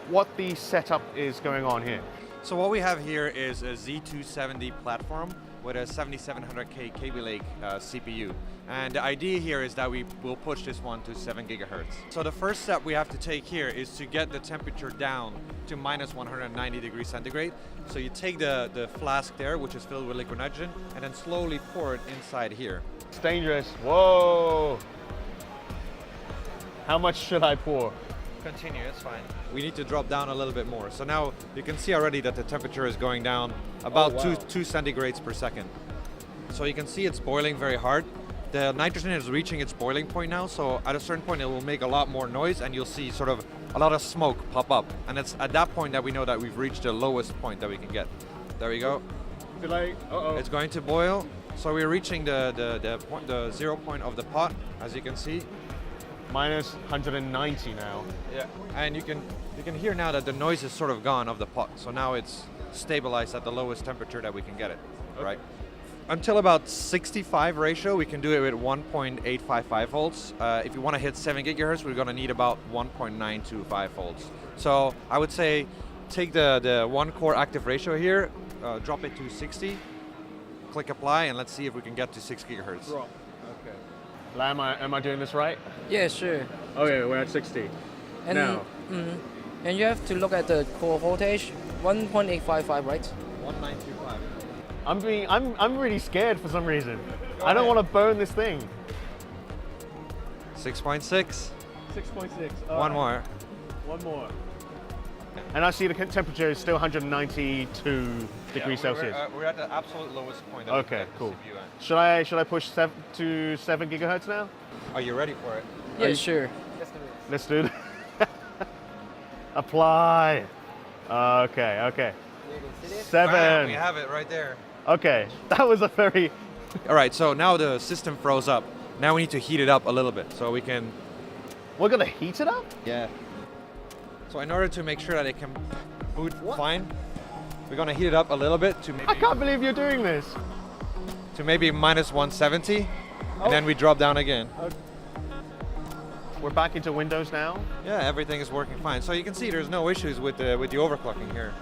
what the setup is going on here. So what we have here is a Z270 platform with a 7700K Kaby Lake CPU. And the idea here is that we will push this one to 7 gigahertz. So the first step we have to take here is to get the temperature down to minus 190 degrees centigrade. So you take the flask there, which is filled with liquid nitrogen, and then slowly pour it inside here. It's dangerous. Whoa! How much should I pour? Continue, it's fine. We need to drop down a little bit more. So now you can see already that the temperature is going down about 2 centigrades per second. So you can see it's boiling very hard. The nitrogen is reaching its boiling point now, so at a certain point it will make a lot more noise and you'll see sort of a lot of smoke pop up. And it's at that point that we know that we've reached the lowest point that we can get. There we go. It's going to boil. So we're reaching the 0 point of the pot, as you can see. Minus 190 now. Yeah, and you can hear now that the noise is sort of gone of the pot. So now it's stabilized at the lowest temperature that we can get it, right? Until about 65 ratio, we can do it with 1.855 volts. If you want to hit 7 gigahertz, we're going to need about 1.925 volts. So I would say take the one core active ratio here, drop it to 60, click apply, and let's see if we can get to 6 gigahertz. Okay. Lam, am I doing this right? Yeah, sure. Okay, we're at 60. And, now. And you have to look at the core voltage, 1.855, right? 1.925. I'm really scared for some reason. Go I don't ahead. want to burn this thing. 6.6. 6.6. One more. One more. And I see the temperature is still 192 degrees Celsius. We're at the absolute lowest point. That Okay, we cool. can get the CPU at. Should I push to 7 gigahertz now? Are you ready for it? Yeah, sure. Let's do it. Apply. Okay. 7. Bam, we have it right there. Okay, that was a very... All right, so now the system froze up. Now we need to heat it up a little bit so we can... We're gonna heat it up? Yeah. So in order to make sure that it can boot fine, we're gonna heat it up a little bit to maybe... I can't believe you're doing this. To maybe minus 170, and then we drop down again. We're back into Windows now. Yeah, everything is working fine. So you can see there's no issues with the overclocking here.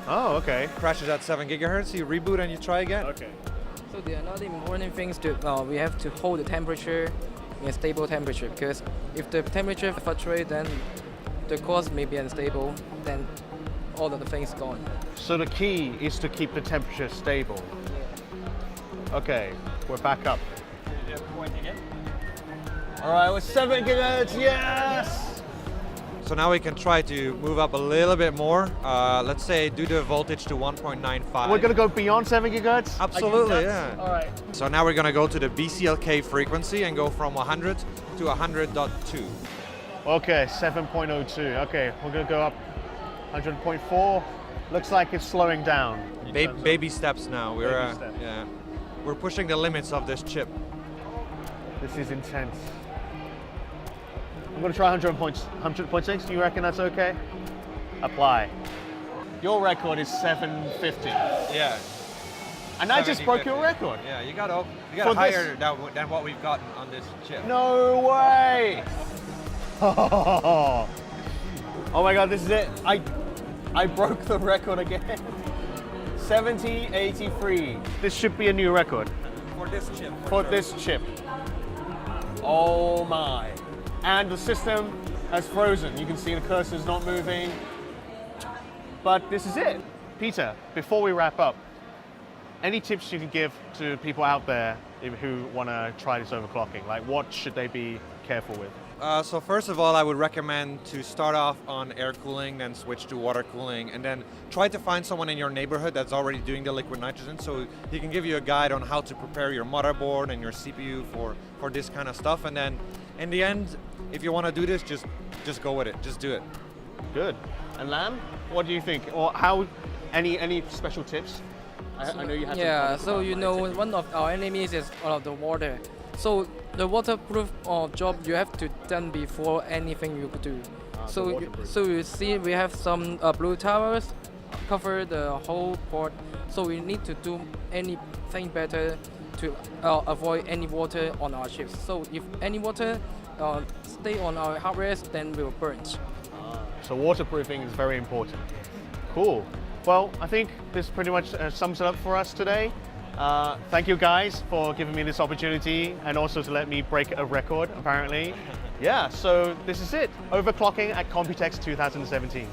Oh, okay. Crashes at 7 gigahertz, you reboot and you try again. Okay. So the another important thing is to we have to hold the temperature in a stable temperature, because if the temperature fluctuates, then the course may be unstable, then all of the things gone. So the key is to keep the temperature stable. Okay, we're back up. All right, we're 7 gigahertz, yes! So now we can try to move up a little bit more. Let's say do the voltage to 1.95. We're gonna go beyond 7 gigahertz? Absolutely, yeah. All right. So now we're gonna go to the BCLK frequency and go from 100 to 100.2. Okay, 7.02. Okay, we're gonna go up 100.4. Looks like it's slowing down. Baby steps now. We're Baby steps. yeah, we're pushing the limits of this chip. This is intense. I'm gonna try 100.6. Do you reckon that's okay? Apply. Your record is 750. Yeah. And I just broke your 70-50. record. Yeah, you got For higher than what we've gotten on this chip. No way! Oh my god, this is it. I broke the record again. 7083. This should be a new record. For this chip. For sure. this chip. Oh my. And the system has frozen. You can see the cursor's not moving. But this is it. Peter, before we wrap up, any tips you can give to people out there who want to try this overclocking? Like, what should they be careful with? So first of all, I would recommend to start off on air cooling, then switch to water cooling, and then try to find someone in your neighborhood that's already doing the liquid nitrogen, so he can give you a guide on how to prepare your motherboard and your CPU for this kind of stuff. And then in the end, if you want to do this, just go with it. Just do it. Good. And Lam, what do you think? Or how? Any special tips? I know you have. Yeah, so you know one of our enemies is the water. So the waterproof job you have to done before anything you could do. So you see we have some blue towers cover the whole board. So we need to do anything better to avoid any water on our chips. So if any water stay on our hardware, then we'll burn. So waterproofing is very important. Cool. Well, I think this pretty much sums it up for us today. Thank you guys for giving me this opportunity and also to let me break a record, apparently. Yeah, so this is it. Overclocking at Computex 2017.